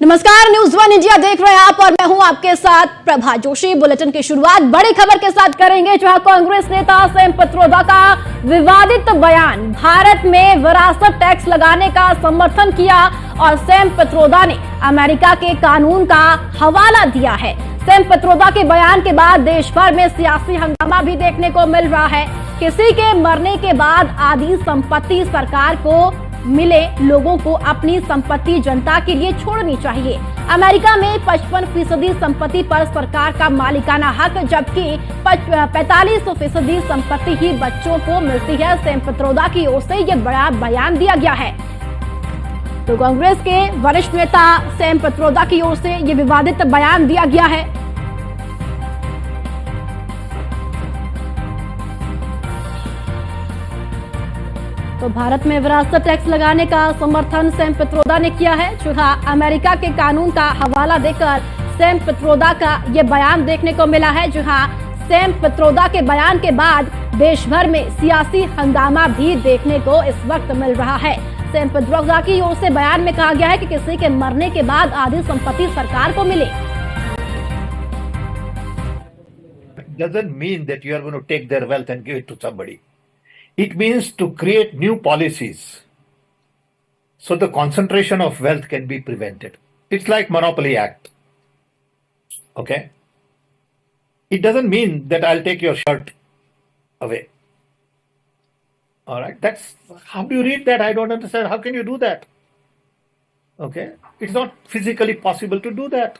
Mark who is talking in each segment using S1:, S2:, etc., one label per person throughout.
S1: नमस्कार, news one India देख रहे हैं आप और मैं हूं आपके साथ प्रभा जोशी। बुलेटिन की शुरुआत बड़ी खबर के साथ करेंगे, जहां कांग्रेस नेता सैम पित्रोदा का विवादित बयान, भारत में विरासत टैक्स लगाने का समर्थन किया और सैम पित्रोदा ने अमेरिका के कानून का हवाला दिया है। सैम पित्रोदा के बयान के बाद देश भर में सियासी हंगामा भी देखने को मिल रहा है। किसी के मरने के बाद आधी संपत्ति सरकार को मिले, लोगों को अपनी संपत्ति जनता के लिए छोड़नी चाहिए। अमेरिका में 55% संपत्ति पर सरकार का मालिकाना हक, जबकि 45% संपत्ति ही बच्चों को मिलती है। सैम पित्रोदा की ओर से यह बड़ा बयान दिया गया है। तो कांग्रेस के वरिष्ठ नेता सैम पित्रोदा की ओर से यह विवादित बयान दिया गया है। तो भारत में विरासत टैक्स लगाने का समर्थन सैम पित्रोदा ने किया है। जहां अमेरिका के कानून का हवाला देकर सैम पित्रोदा का यह बयान देखने को मिला है। जहां सैम पित्रोदा के बयान के बाद देश भर में सियासी हंगामा भी देखने को इस वक्त मिल रहा है। सैम पित्रोदा की ओर से बयान में कहा गया है कि किसी के मरने के बाद आधी संपत्ति सरकार को मिले।
S2: Doesn't mean that you are going to take their wealth and give it to somebody. It means to create new policies so the concentration of wealth can be prevented. It's like Monopoly Act. Okay? It doesn't mean that I'll take your shirt away. All right? That's how do you read that? I don't understand. How can you do that? Okay? It's not physically possible to do that.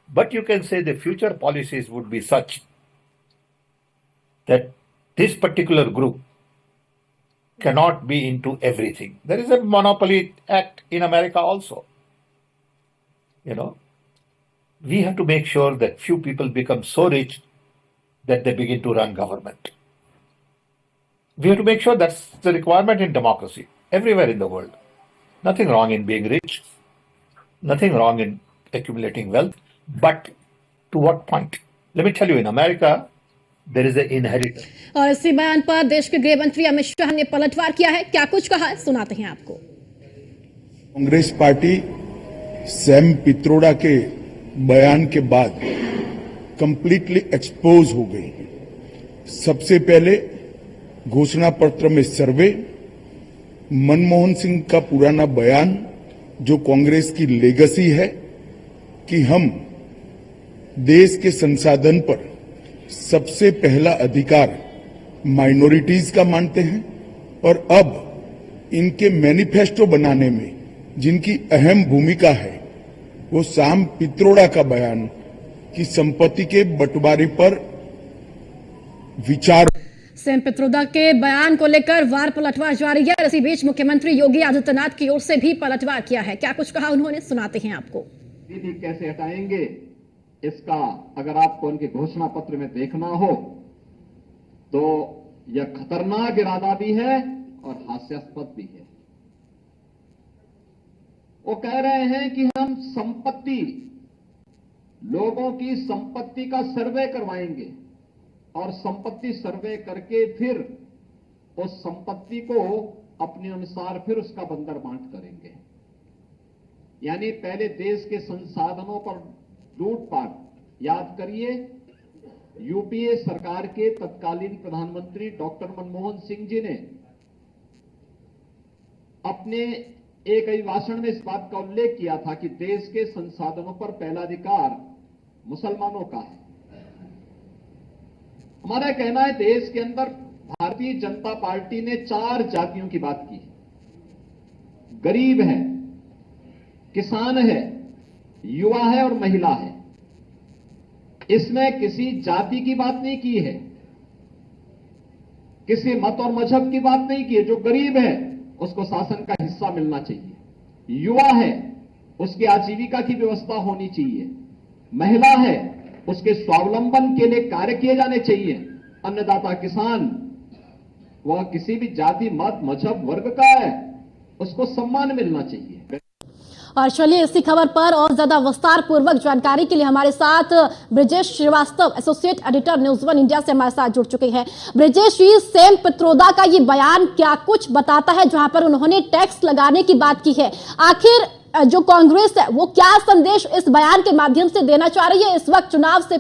S2: But you can say the future policies would be such that this particular group cannot be into everything. There is a Monopoly Act in America also. You know, we have to make sure that few people become so rich that they begin to run government. We have to make sure that's the requirement in democracy, everywhere in the world. Nothing wrong in being rich, nothing wrong in accumulating wealth, but to what point? Let me tell you, in America, there is an inheritance.
S1: और इसी बयान पर देश के गृह मंत्री अमित शाह ने पलटवार किया है। क्या कुछ कहा है, सुनाते हैं आपको।
S3: कांग्रेस पार्टी सैम पित्रोदा के बयान के बाद कंप्लीटली एक्सपोज हो गई। सबसे पहले घोषणा पत्र में सर्वे, मनमोहन सिंह का पुराना बयान जो कांग्रेस की लेगेसी है कि हम देश के संसाधन पर सबसे पहला अधिकार माइनॉरिटीज का मानते हैं, और अब इनके मैनिफेस्टो बनाने में जिनकी अहम भूमिका है वो सैम पित्रोदा का बयान कि संपत्ति के बंटवारे पर विचार।
S1: सैम पित्रोदा के बयान को लेकर वार पलटवार जारी है। इसी बीच मुख्यमंत्री योगी आदित्यनाथ की ओर से भी पलटवार किया है। क्या कुछ कहा उन्होंने, सुनाते हैं आपको।
S4: दीदी कैसे हटाएंगे, इसका अगर आपको उनके घोषणा पत्र में देखना हो तो यह खतरनाक इरादा भी है और हास्यास्पद भी है। वो कह रहे हैं कि हम संपत्ति, लोगों की संपत्ति का सर्वे करवाएंगे और संपत्ति सर्वे करके फिर उस संपत्ति को अपने अनुसार फिर उसका बंदर बांट करेंगे। यानी पहले देश के संसाधनों पर लूटपाट। याद करिए, यूपीए सरकार के तत्कालीन प्रधानमंत्री डॉक्टर मनमोहन सिंह जी ने अपने एक अभिभाषण में इस बात का उल्लेख किया था कि देश के संसाधनों पर पहला अधिकार मुसलमानों का है। हमारा कहना है, देश के अंदर भारतीय जनता पार्टी ने 4 जातियों की बात की। गरीब है, किसान है, युवा है और महिला है। इसमें किसी जाति की बात नहीं की है, किसी मत और मजहब की बात नहीं की है। जो गरीब है उसको शासन का हिस्सा मिलना चाहिए, युवा है उसकी आजीविका की व्यवस्था होनी चाहिए, महिला है उसके स्वावलंबन के लिए कार्य किए जाने चाहिए, अन्नदाता किसान वह किसी भी जाति मत मजहब वर्ग का है उसको सम्मान मिलना चाहिए।
S1: और चलिए, इसी खबर पर और ज्यादा विस्तार पूर्वक जानकारी के लिए हमारे साथ Brijesh Srivastava, associate editor news one India से हमारे साथ जुड़ चुके हैं। ब्रिजेश जी, सैम पित्रोदा का ये बयान क्या कुछ बताता है, जहां पर उन्होंने टैक्स लगाने की बात की है? आखिर जो कांग्रेस है वो क्या संदेश इस बयान के माध्यम से देना चाह रही है इस वक्त चुनाव से?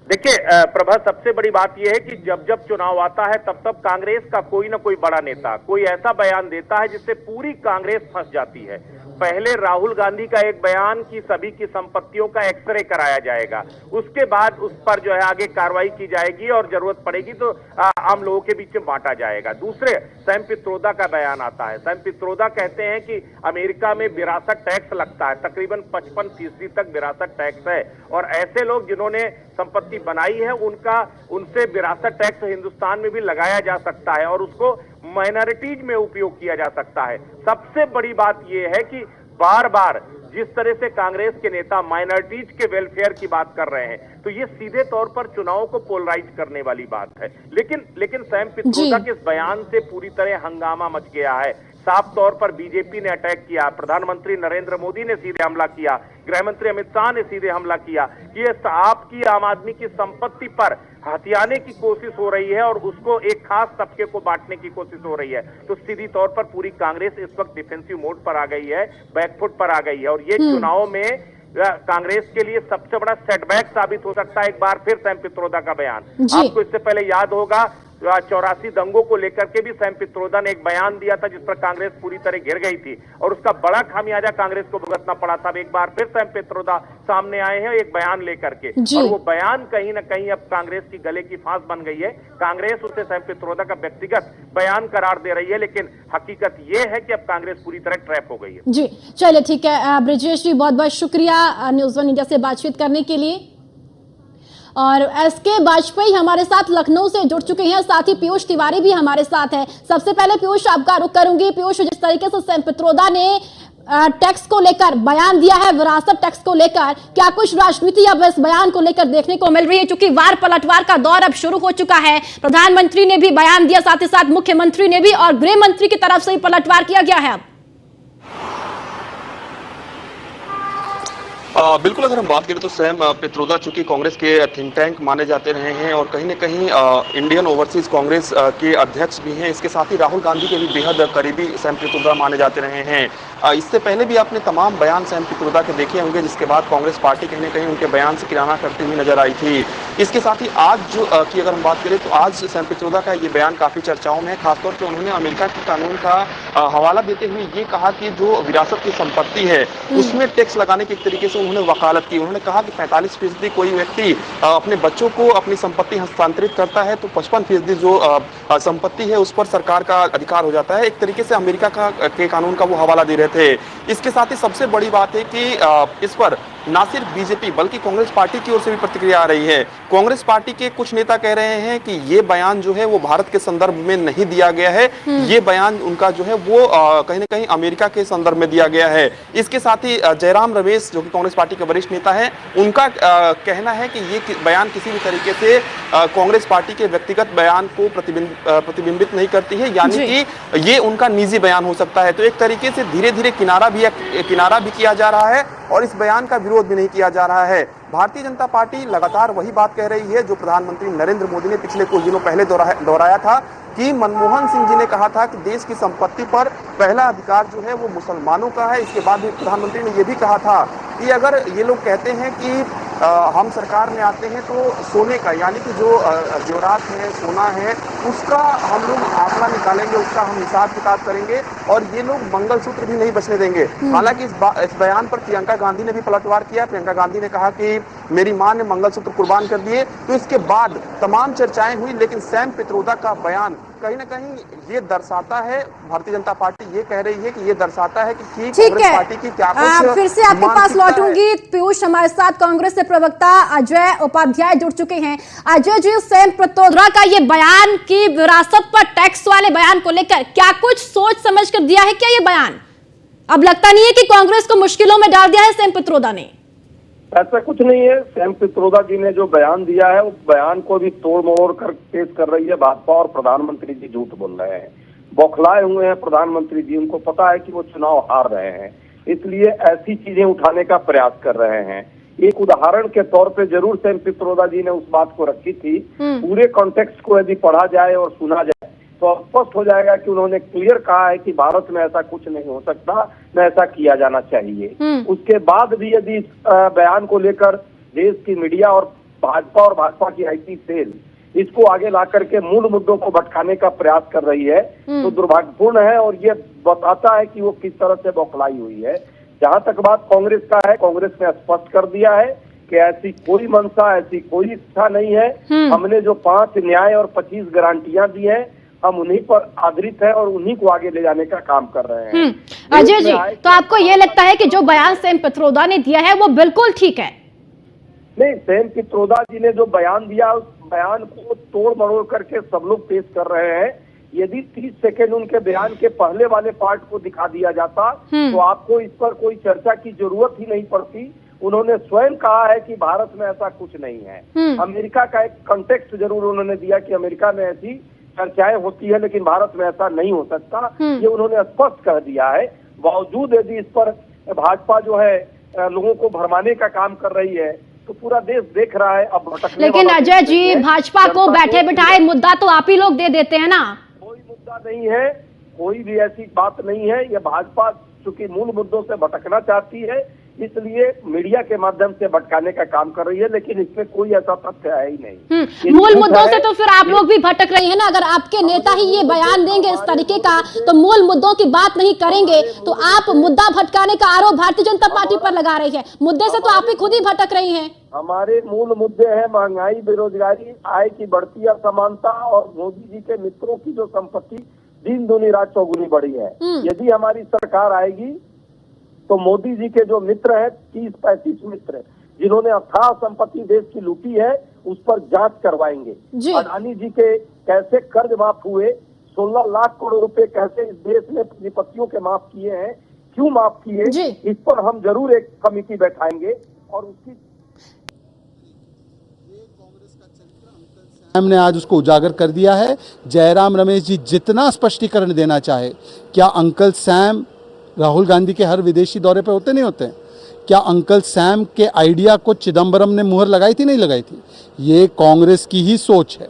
S5: देखिए प्रभा, सबसे बड़ी बात यह है कि जब जब चुनाव आता है तब तब कांग्रेस का कोई ना कोई बड़ा नेता कोई ऐसा बयान देता है जिससे पूरी कांग्रेस फंस जाती है। पहले राहुल गांधी का एक बयान कि सभी की संपत्तियों का एक्सरे कराया जाएगा, उसके बाद उस पर जो है आगे कार्रवाई की जाएगी और जरूरत पड़ेगी तो आम लोगों के बीच में बांटा जाएगा। दूसरे सैम पित्रोदा का बयान आता है। सैम पित्रोदा कहते हैं कि अमेरिका में विरासत टैक्स लगता है, तकरीबन 55% तक विरासत टैक्स है, और ऐसे लोग जिन्होंने संपत्ति बनाई है उनसे विरासत टैक्स हिंदुस्तान में भी लगाया जा सकता है और उसको माइनॉरिटीज में उपयोग किया जा सकता है। सबसे बड़ी बात यह है कि बार बार जिस तरह से कांग्रेस के नेता माइनॉरिटीज के वेलफेयर की बात कर रहे हैं तो ये सीधे तौर पर चुनावों को पोलराइज करने वाली बात है। लेकिन सैम पित्रोदा के इस बयान से पूरी तरह हंगामा मच गया है। साफ तौर पर बीजेपी ने अटैक किया, प्रधानमंत्री नरेंद्र मोदी ने सीधे हमला किया, गृह मंत्री अमित शाह ने सीधे हमला किया कि ये आपकी आम आदमी की संपत्ति पर हथियाने की कोशिश हो रही है और उसको एक खास तबके को बांटने की कोशिश हो रही है। तो सीधी तौर पर पूरी कांग्रेस इस वक्त डिफेंसिव मोड पर आ गई है, बैकफुट पर आ गई है, और ये चुनाव में कांग्रेस के लिए सबसे बड़ा सेटबैक साबित हो सकता है एक बार फिर सैम पित्रोदा का बयान। आपको इससे पहले याद होगा 84 दंगों को लेकर के भी सैम पित्रोदा ने एक बयान दिया था जिस पर कांग्रेस पूरी तरह घिर गई थी और उसका बड़ा खामियाजा कांग्रेस को भुगतना पड़ा था। एक बार फिर सैम पित्रोदा सामने आए हैं एक बयान लेकर के, और वो बयान कहीं ना कहीं अब कांग्रेस की गले की फांस बन गई है। कांग्रेस उसे सैम पित्रोदा का व्यक्तिगत बयान करार दे रही है, लेकिन हकीकत ये है कि अब कांग्रेस पूरी तरह ट्रैप हो गई है।
S1: जी चलिए ठीक है ब्रिजेश जी, बहुत बहुत शुक्रिया न्यूज़ वन इंडिया से बातचीत करने के लिए। और एसके वाजपेयी हमारे साथ लखनऊ से जुड़ चुके हैं, साथ ही पीयूष तिवारी भी हमारे साथ है। सबसे पहले पीयूष आपका रुख करूंगी। पीयूष, जिस तरीके से सैम पित्रोदा ने टैक्स को लेकर बयान दिया है, विरासत टैक्स को लेकर, क्या कुछ राजनीति अब इस बयान को लेकर देखने को मिल रही है? क्योंकि वार पलटवार का दौर अब शुरू हो चुका है, प्रधानमंत्री ने भी बयान दिया, साथ ही साथ मुख्यमंत्री ने भी, और गृह मंत्री की तरफ से ही पलटवार किया गया है।
S6: बिल्कुल, अगर हम बात करें तो सैम पित्रोदा चूंकि कांग्रेस के थिंक टैंक माने जाते रहे हैं और कहीं न कहीं इंडियन ओवरसीज कांग्रेस के अध्यक्ष भी हैं, इसके साथ ही राहुल गांधी के भी बेहद करीबी सैम पित्रोदा माने जाते रहे हैं। इससे पहले भी आपने तमाम बयान सैम पित्रोदा के देखे होंगे, जिसके बाद कांग्रेस पार्टी कहीं न कहीं उनके बयान से किनारा करती हुई नजर आई थी। इसके साथ ही आज की अगर हम बात करें तो आज सैम पित्रोदा का ये बयान काफी चर्चाओं में है। खासतौर पर उन्होंने अमेरिका के कानून का हवाला देते हुए ये कहा कि जो विरासत की संपत्ति है उसमें टैक्स लगाने की एक तरीके से उन्होंने वकालत की। उन्होंने कहा कि 45% कोई व्यक्ति अपने बच्चों को अपनी संपत्ति हस्तांतरित करता है तो 55% जो संपत्ति है उस पर सरकार का अधिकार हो जाता है। एक तरीके से अमेरिका के कानून का वो हवाला दे रहे थे। इसके साथ ही सबसे बड़ी बात है कि इस पर ना सिर्फ बीजेपी बल्कि कांग्रेस पार्टी की ओर से भी प्रतिक्रिया आ रही है। कांग्रेस पार्टी के कुछ नेता कह रहे हैं कि ये बयान जो है वो भारत के संदर्भ में नहीं दिया गया है, ये बयान उनका जो है वो कहीं ना कहीं अमेरिका के संदर्भ में दिया गया है। इसके साथ ही जयराम रमेश जो कि कांग्रेस पार्टी के वरिष्ठ नेता है, उनका कहना है कि ये बयान किसी भी तरीके से कांग्रेस पार्टी के व्यक्तिगत बयान को प्रतिबिंबित नहीं करती है, यानी कि ये उनका निजी बयान हो सकता है। तो एक तरीके से धीरे धीरे किनारा भी किया जा रहा है और इस बयान का विरोध भी नहीं किया जा रहा है। भारतीय जनता पार्टी लगातार वही बात कह रही है जो प्रधानमंत्री नरेंद्र मोदी ने पिछले कुछ दिनों पहले दोहराया था कि मनमोहन सिंह जी ने कहा था कि देश की संपत्ति पर पहला अधिकार जो है वो मुसलमानों का है। इसके बाद भी प्रधानमंत्री ने यह भी कहा था कि अगर ये लोग कहते हैं कि हम सरकार में आते हैं तो सोने का, यानी कि जो जेवरात है, सोना है, उसका हम लोग आंकड़ा निकालेंगे, उसका हम हिसाब किताब करेंगे और ये लोग मंगलसूत्र भी नहीं बचने देंगे। हालांकि इस बयान पर प्रियंका गांधी ने भी पलटवार किया। प्रियंका गांधी ने कहा कि मेरी मां ने मंगलसूत्र कुर्बान कर दिए। तो इसके बाद तमाम चर्चाएं हुई, लेकिन सैम पित्रोदा का बयान कहीं ना कहीं ये दर्शाता है, भारतीय जनता पार्टी ये कह रही है कि ये दर्शाता है कि कांग्रेस पार्टी की क्या कुछ।
S1: फिर से आपके पास लौटूंगी। पीयूष, हमारे साथ कांग्रेस से प्रवक्ता अजय उपाध्याय जुड़ चुके हैं। अजय जी, सैम पित्रोदा का ये बयान की विरासत पर टैक्स वाले बयान को लेकर क्या कुछ सोच समझ कर दिया है क्या ये बयान? अब लगता नहीं है कि कांग्रेस को मुश्किलों में डाल दिया है सैम पित्रोदा ने?
S7: ऐसा कुछ नहीं है। सैम पित्रोदा जी ने जो बयान दिया है उस बयान को भी तोड़ मरोड़ कर पेश कर रही है भाजपा, और प्रधानमंत्री जी झूठ बोल रहे हैं, बौखलाए हुए हैं प्रधानमंत्री जी। उनको पता है कि वो चुनाव हार रहे हैं, इसलिए ऐसी चीजें उठाने का प्रयास कर रहे हैं। एक उदाहरण के तौर पे जरूर सैम पित्रोदा जी ने उस बात को रखी थी। पूरे कॉन्टेक्स्ट को यदि पढ़ा जाए और सुना जाए तो स्पष्ट हो जाएगा कि उन्होंने क्लियर कहा है कि भारत में ऐसा कुछ नहीं हो सकता, न ऐसा किया जाना चाहिए। उसके बाद भी यदि इस बयान को लेकर देश की मीडिया और भाजपा की आईटी सेल इसको आगे ला करके मूल मुद्दों को भटकाने का प्रयास कर रही है तो दुर्भाग्यपूर्ण है, और ये बताता है कि वो किस तरह से बौखलाई हुई है। जहां तक बात कांग्रेस का है, कांग्रेस ने स्पष्ट कर दिया है कि ऐसी कोई मंशा, ऐसी कोई इच्छा नहीं है। हमने जो 5 न्याय और 25 गारंटियां दी हैं, हम उन्हीं पर आधारित है और उन्हीं को आगे ले जाने का काम कर रहे हैं।
S1: अजय जी, तो आपको ये लगता है कि जो बयान सेम पित्रोदा ने दिया है वो बिल्कुल ठीक है?
S7: नहीं, सेम पित्रोदा जी ने जो बयान दिया उस बयान को तोड़ मरोड़ करके सब लोग पेश कर रहे हैं। यदि 30 सेकेंड उनके बयान के पहले वाले पार्ट को दिखा दिया जाता तो आपको इस पर कोई चर्चा की जरूरत ही नहीं पड़ती। उन्होंने स्वयं कहा है कि भारत में ऐसा कुछ नहीं है। अमेरिका का एक कॉन्टेक्स्ट जरूर उन्होंने दिया कि अमेरिका में ऐसी चर्चाएं होती है लेकिन भारत में ऐसा नहीं हो सकता, ये उन्होंने स्पष्ट कह दिया है। बावजूद यदि इस पर भाजपा जो है लोगों को भरमाने का काम कर रही है तो पूरा देश देख रहा है। अब
S1: लेकिन अजय जी, भाजपा को बैठे बिठाए मुद्दा तो आप ही लोग दे देते हैं ना।
S7: कोई मुद्दा नहीं है, कोई भी ऐसी बात नहीं है। ये भाजपा चूंकि मूल मुद्दों से भटकना चाहती है इसलिए मीडिया के माध्यम से भटकाने का काम कर रही है, लेकिन इसमें कोई ऐसा तथ्य है ही नहीं।
S1: मूल मुद्दों से तो फिर आप लोग भी भटक रहे हैं ना। अगर आपके नेता ही ये बयान देंगे इस तरीके का तो मूल मुद्दों की बात नहीं करेंगे तो आप मुद्दा भटकाने का आरोप भारतीय जनता पार्टी पर लगा रही है। मुद्दे से तो आप ही खुद ही भटक रही हैं।
S7: हमारे मूल मुद्दे हैं महंगाई, बेरोजगारी, आय की बढ़ती असमानता और मोदी जी के मित्रों की जो संपत्ति दिन दूनी रात चौगुनी बढ़ी है। यदि हमारी सरकार आएगी तो मोदी जी के जो मित्र हैं 30-35 मित्र जिन्होंने अथाह संपत्ति देश की लूटी है उस पर जांच करवाएंगे। अडानी जी के कैसे कर्ज माफ हुए, 16 लाख करोड़ रुपए कैसे इस देश में विपत्तियों के माफ किए हैं, क्यों माफ किए, इस पर हम जरूर एक कमेटी बैठाएंगे और उसकी
S8: हमने आज उसको उजागर कर दिया है। जयराम रमेश जी जितना स्पष्टीकरण देना चाहे, क्या अंकल सैम राहुल गांधी के हर विदेशी दौरे पे होते नहीं होते? क्या अंकल सैम के आइडिया को चिदम्बरम ने मुहर लगाई थी, नहीं लगाई थी? ये कांग्रेस की ही सोच है।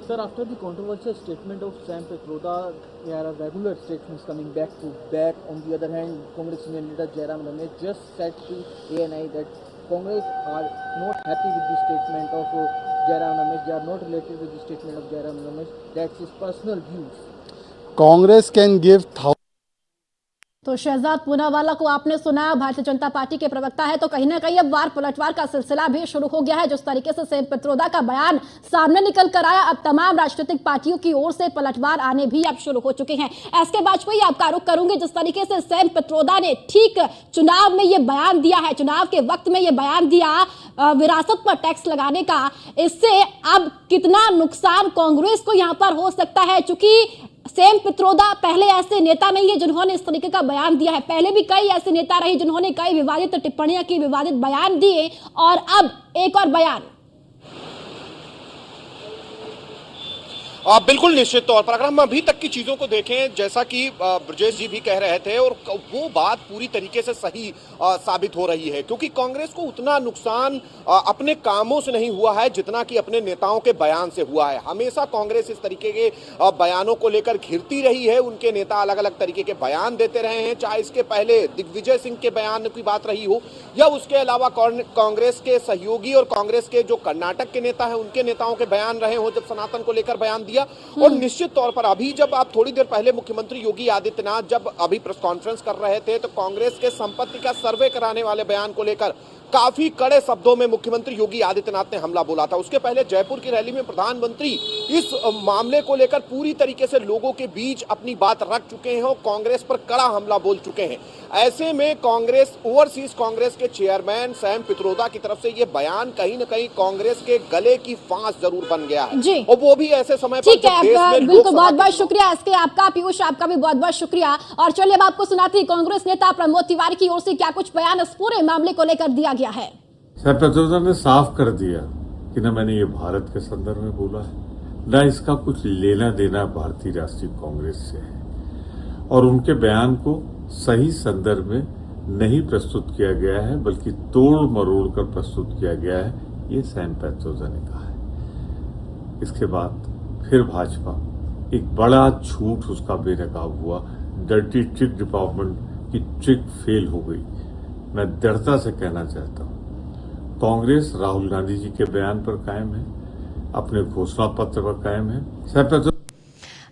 S9: Sir, after the controversial statement of Sam Pitroda, there are regular statements coming back to back. On the other hand, Congress senior leader Jairam Ramesh just said to ANI that Congress are not happy with the statement of Jairam Ramesh. They are not related with the statement of Jairam Ramesh. That's his personal views.
S8: Congress can give
S1: तो शहजाद पूनावाला को आपने सुना, Bharatiya Janata party के प्रवक्ता है। तो कहीं ना कहीं अब वार पलटवार का सिलसिला भी शुरू हो गया है। जिस तरीके से सेम पित्रोदा का बयान सामने निकल कर आया, अब तमाम राजनीतिक पार्टियों की ओर से पलटवार आने भी अब शुरू हो चुके हैं। एसके वाजपेयी, आपका रुख करूंगी। जिस तरीके से सेम पित्रोदा ने ठीक चुनाव में ये बयान दिया है, चुनाव के वक्त में ये बयान दिया विरासत पर टैक्स लगाने का, इससे अब कितना नुकसान कांग्रेस को यहां पर हो सकता है? चूंकि सेम पित्रोदा पहले ऐसे नेता नहीं है जिन्होंने इस तरीके का बयान दिया है। पहले भी कई ऐसे नेता रहे जिन्होंने कई विवादित टिप्पणियां की, विवादित बयान दिए, और अब एक और बयान।
S10: बिल्कुल निश्चित तौर पर अगर हम अभी तक की चीजों को देखें, जैसा कि ब्रजेश जी भी कह रहे थे, और वो बात पूरी तरीके से सही साबित हो रही है, क्योंकि कांग्रेस को उतना नुकसान अपने कामों से नहीं हुआ है जितना कि अपने नेताओं के बयान से हुआ है। हमेशा कांग्रेस इस तरीके के बयानों को लेकर घिरती रही है। उनके नेता अलग अलग तरीके के बयान देते रहे हैं, चाहे इसके पहले दिग्विजय सिंह के बयान की बात रही हो या उसके अलावा कांग्रेस के सहयोगी और कांग्रेस के जो कर्नाटक के नेता है उनके नेताओं के बयान रहे हो जब सनातन को लेकर बयान दिया। और निश्चित तौर पर अभी जब आप थोड़ी देर पहले मुख्यमंत्री योगी आदित्यनाथ जब अभी प्रेस कॉन्फ्रेंस कर रहे थे तो कांग्रेस के संपत्ति का सर्वे कराने वाले बयान को लेकर काफी कड़े शब्दों में मुख्यमंत्री योगी आदित्यनाथ ने हमला बोला था। उसके पहले जयपुर की रैली में प्रधानमंत्री इस मामले को लेकर पूरी तरीके से लोगों के बीच अपनी बात रख चुके हैं और कांग्रेस पर कड़ा हमला बोल चुके हैं। ऐसे में कांग्रेस, ओवरसीज कांग्रेस के चेयरमैन सैम पित्रोदा की तरफ से ये बयान कहीं न कहीं कांग्रेस के गले की फांस जरूर बन गया है, और वो भी ऐसे समय पर
S1: ठीक है। बिल्कुल, बहुत बहुत शुक्रिया इसके, आपका पीयूष, आपका भी बहुत बहुत शुक्रिया। और चलिए अब आपको सुनाती है कांग्रेस नेता प्रमोद तिवारी की ओर से क्या कुछ बयान इस पूरे मामले को लेकर दिया गया है।
S11: सर पित्रोदा ने साफ कर दिया कि न मैंने ये भारत के संदर्भ में बोला है, न इसका कुछ लेना देना भारतीय राष्ट्रीय कांग्रेस से है, और उनके बयान को सही संदर्भ में नहीं प्रस्तुत किया गया है बल्कि तोड़ मरोड़ कर प्रस्तुत किया गया है, ये सैम पित्रोदा ने कहा है। इसके बाद फिर भाजपा एक बड़ा झूठ उसका बेनकाब हुआ। डर्टी ट्रिक डिपार्टमेंट की ट्रिक फेल हो गई। मैं दृढ़ता से कहना चाहता हूं, कांग्रेस राहुल गांधी जी के बयान पर कायम है, अपने घोषणा पत्र पर कायम है।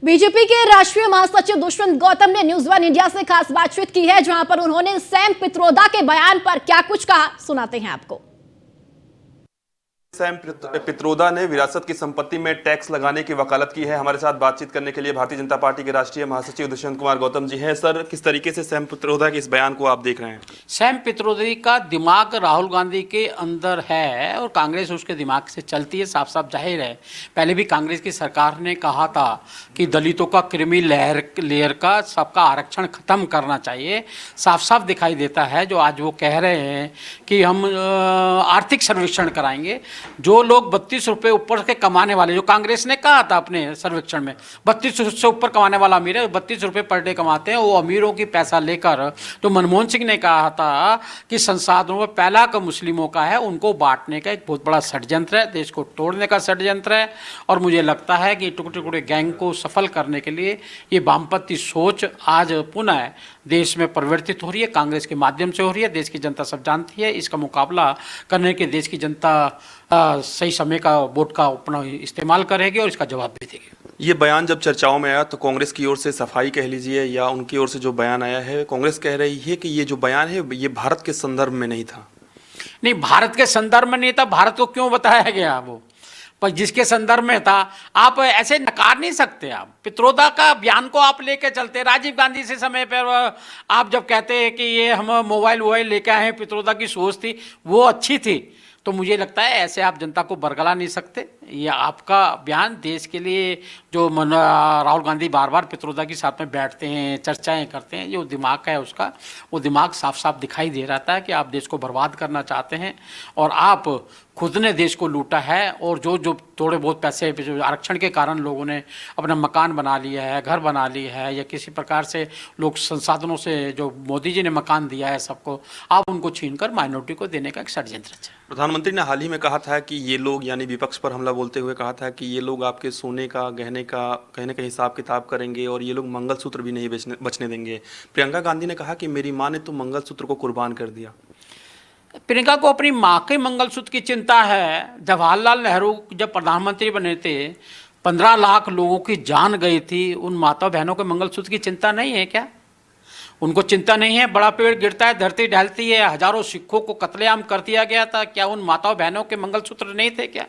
S1: बीजेपी के राष्ट्रीय महासचिव दुष्यंत गौतम ने न्यूज वन इंडिया से खास बातचीत की है, जहां पर उन्होंने सैम पित्रोदा के बयान पर क्या कुछ कहा, सुनाते हैं आपको।
S6: सैम पित्रोदा ने विरासत की संपत्ति में टैक्स लगाने की वकालत की है। हमारे साथ बातचीत करने के लिए भारतीय जनता पार्टी के राष्ट्रीय महासचिव दुष्यंत कुमार गौतम जी हैं। सर, किस तरीके से सैम पित्रोदा के इस बयान को आप देख रहे हैं?
S12: सैम पित्रोदा का दिमाग राहुल गांधी के अंदर है और कांग्रेस उसके दिमाग से चलती है, साफ साफ जाहिर है। पहले भी कांग्रेस की सरकार ने कहा था कि दलितों का क्रीमी लेयर का सबका आरक्षण खत्म करना चाहिए। साफ साफ दिखाई देता है जो आज वो कह रहे हैं कि हम आर्थिक सर्वेक्षण कराएंगे। जो लोग 32 रुपये ऊपर के कमाने वाले, जो कांग्रेस ने कहा था अपने सर्वेक्षण में 32 से ऊपर कमाने वाला अमीर है, 32 रुपये पर डे कमाते हैं, वो अमीरों की पैसा लेकर जो मनमोहन सिंह ने कहा था कि संसाधनों में पहला का मुस्लिमों का है, उनको बांटने का एक बहुत बड़ा षड्यंत्र है, देश को तोड़ने का षड्यंत्र है। और मुझे लगता है कि टुकड़े टुकड़े गैंग को सफल करने के लिए ये वामपंथी सोच आज पुनः देश में परिवर्तित हो रही है, कांग्रेस के माध्यम से हो रही है। देश की जनता सब जानती है, इसका मुकाबला करने के देश की जनता सही समय का वोट का अपना इस्तेमाल करेगी और इसका जवाब भी देगी।
S6: ये बयान जब चर्चाओं में आया तो कांग्रेस की ओर से सफाई कह लीजिए या उनकी ओर से जो बयान आया है, कांग्रेस कह रही है कि ये जो बयान है ये भारत के संदर्भ में नहीं था।
S12: नहीं, भारत के संदर्भ में नहीं था। भारत को क्यों बताया गया वो? पर जिसके संदर्भ में था, आप ऐसे नकार नहीं सकते। आप पित्रोदा का बयान को आप लेके चलते। राजीव गांधी से समय पर आप जब कहते हैं कि ये हम मोबाइल लेके आए हैं, पित्रोदा की सोच थी वो अच्छी थी, तो मुझे लगता है ऐसे आप जनता को बरगला नहीं सकते। ये आपका बयान देश के लिए जो राहुल गांधी बार बार पित्रोदा के साथ में बैठते हैं, चर्चाएं करते हैं, जो दिमाग है उसका, वो दिमाग साफ साफ दिखाई दे रहा है कि आप देश को बर्बाद करना चाहते हैं और आप खुद ने देश को लूटा है। और जो थोड़े बहुत पैसे जो आरक्षण के कारण लोगों ने अपना मकान बना लिया है, घर बना लिया है, या किसी प्रकार से लोग संसाधनों से जो मोदी जी ने मकान दिया है सबको, आप उनको छीनकर माइनॉरिटी को देने का एक षड्यंत्र है।
S6: प्रधानमंत्री ने हाल ही में कहा था कि ये लोग, यानी विपक्ष पर हमला बोलते हुए कहा था कि ये लोग आपके सोने का, गहने का कहीं ना कहीं हिसाब किताब करेंगे और ये लोग मंगलसूत्र भी नहीं बचने देंगे। प्रियंका गांधी ने कहा कि मेरी माँ ने तो मंगलसूत्र को कुर्बान कर दिया।
S12: प्रियंका को अपनी माँ के मंगलसूत्र की चिंता है। जवाहरलाल नेहरू जब प्रधानमंत्री बने थे, 15 लाख लोगों की जान गई थी, उन माता बहनों के मंगलसूत्र की चिंता नहीं है क्या? उनको चिंता नहीं है? बड़ा पेड़ गिरता है, धरती ढलती है, हजारों सिखों को कत्लेआम कर दिया गया था, क्या उन माताओं बहनों के मंगलसूत्र नहीं थे क्या?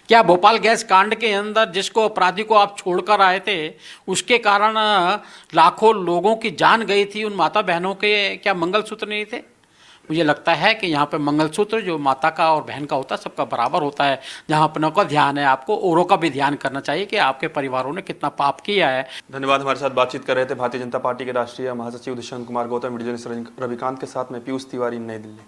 S12: क्या भोपाल गैस कांड के अंदर जिसको अपराधी को आप छोड़कर आए थे, उसके कारण लाखों लोगों की जान गई थी, उन माता बहनों के क्या मंगलसूत्र नहीं थे? मुझे लगता है कि यहाँ पे मंगलसूत्र जो माता का और बहन का होता है, सबका बराबर होता है। जहाँ अपनों का ध्यान है, आपको औरों का भी ध्यान करना चाहिए कि आपके परिवारों ने कितना पाप किया है।
S6: धन्यवाद। हमारे साथ बातचीत कर रहे थे भारतीय जनता पार्टी के राष्ट्रीय महासचिव दुष्यंत कुमार गौतम। वीडियो जर्नलिस्ट रविकांत के साथ मैं पीयूष तिवारी, नई दिल्ली।